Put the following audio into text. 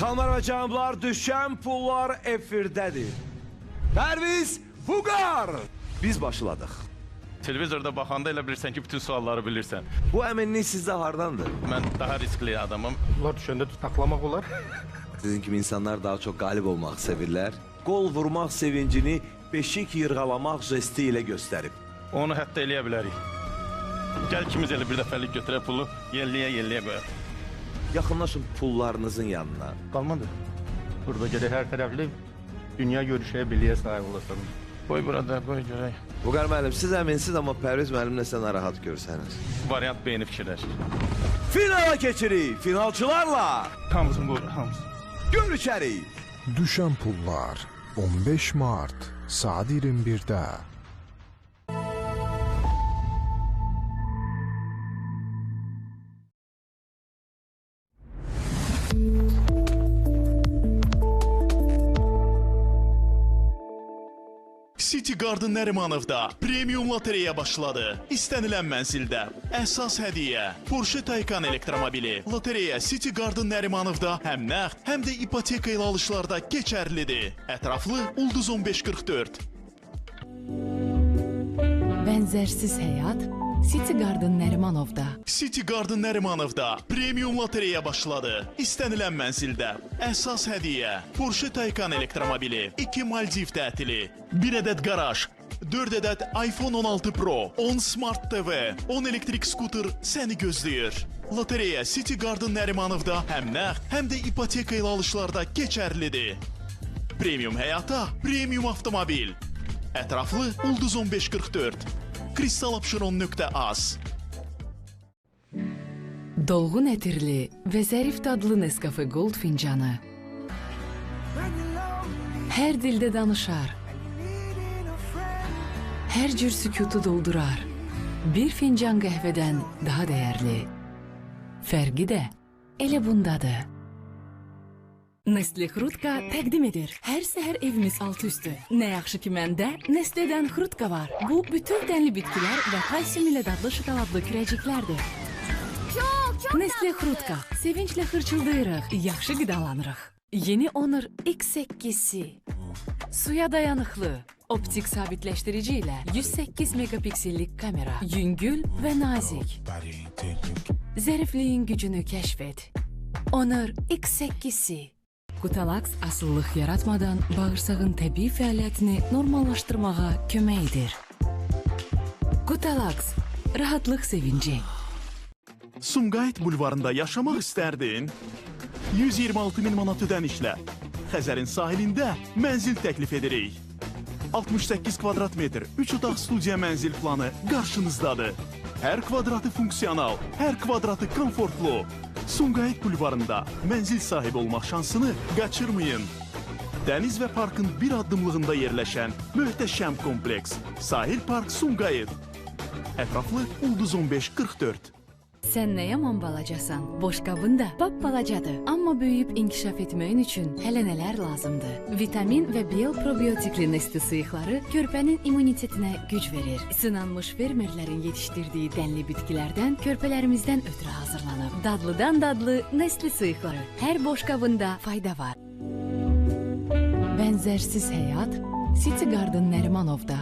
Xanlar və canımlar, düşən pullar efirdədir. Pərviz Fuqar! Biz başladıq. Televizorda baxanda elə bilirsən ki, bütün sualları bilirsən. Bu əminlik sizdə hardandır? Mən daha riskli adamım. Bunlar düşəndə tutaqlamaq olar. Sizin kimi insanlar daha çox qalib olmaq sevirlər. Qol vurmaq sevincini beşik yırğalamaq jesti ilə göstərib. Onu hətta eləyə bilərik. Gəl ikimiz elə bir dəfəlik götürə pulu, yelləyə qoyaq. Yaxınlaşın pullarınızın yanına. Qalmadı. Burada gedək hər tərəfli dünya görüşəyə biliyə sahib olasan. Qoy burada, qoy görək. Fuqar müəllim, siz əminsiz, amma Pərviz müəllimlə sən narahat görsəniz. Variant beyni fikirləşir. Finala keçirik, finalçılarla Hamısını qoy, hamısını. görüşərik. Düşən pullar 15 Mart saat 21-də. City Garden Nərimanovda premium lotereya başladı. İstənilən mənzildə əsas hədiyyə Porsche Taycan elektromobili. Lotereya City Garden Nərimanovda həm nəğd, həm də ipoteka ilə alışlarda keçərlidir. Ətraflı Ulduz 1544. Bənzərsiz həyat City Garden Nərimanovda. City Garden Nərimanovda premium lotereya başladı. İstənilən mənzildə əsas hədiyyə Porsche Taycan elektromobili, 2 Maldiv tətili, 1 ədəd qaraj, 4 ədəd iPhone 16 Pro, 10 Smart TV, 10 elektrik skuter səni gözləyir. Lotereya City Garden Nərimanovda həm nəğd, həm də ipoteka ilə alışlarda keçərlidir. Premium həyata, premium avtomobil. Ətraflı Ulduz 1544. kristalopşiron.az. Dolğun ətirli və zərif dadlı Nescafe Gold fincanı. Hər dildə danışar. Hər cür sükutu doldurar. Bir fincan qəhvədən daha dəyərli. Fərqi də elə bundadır. Nestle Xrutka təqdim edir. Hər səhər evimiz altı üstü. Nə yaxşı ki məndə Nestle'dən Xrutka var. Bu bütün dənli bitkilər və kalsium ilə dadlı şokoladlı kürəciklərdir. Nestle Xrutka. Sevinclə xırçıldayırıq, yaxşı qidalanırıq. Yeni Honor X8'si. Suya dayanıqlı. Optik sabitləşdirici ilə 108 megapiksellik kamera. Yüngül və nazik. Zərifliyin gücünü kəşf et. Honor X8'si. Qutalaks asıllıq yaratmadan bağırsağın təbii fəaliyyətini normallaşdırmağa kömək edir. Qutalaks, rahatlıq sevinci. Sumqayıt bulvarında yaşamaq istərdin? 126 min manat ödənişlə Xəzərin sahilində mənzil təklif edirik. 68 kvadrat metr, 3 otaq studiya mənzil planı qarşınızdadır. Hər kvadratı funksional, hər kvadratı komfortlu. Sumqayıt bulvarında mənzil sahibi olmaq şansını qaçırmayın. Dəniz və parkın bir addımlığında yerləşən möhtəşəm kompleks. Sahil Park Sumqayıt. Ətraflı Ulduz 1544. Sən nə yaman balacasan? Boşqabın da bab balacadır. Amma böyüyüb inkişaf etməyin üçün hələ nələr lazımdır? Vitamin və biol probiotikli Nestle sıyıqları körpənin immunitetinə güc verir. Sınanmış fermerlərin yetişdirdiyi dənli bitkilərdən körpələrimizdən ötürü hazırlanıb. Dadlıdan dadlı Nestle sıyıqları. Hər boşqabında fayda var. Bənzərsiz həyat City Garden Nərimanovda.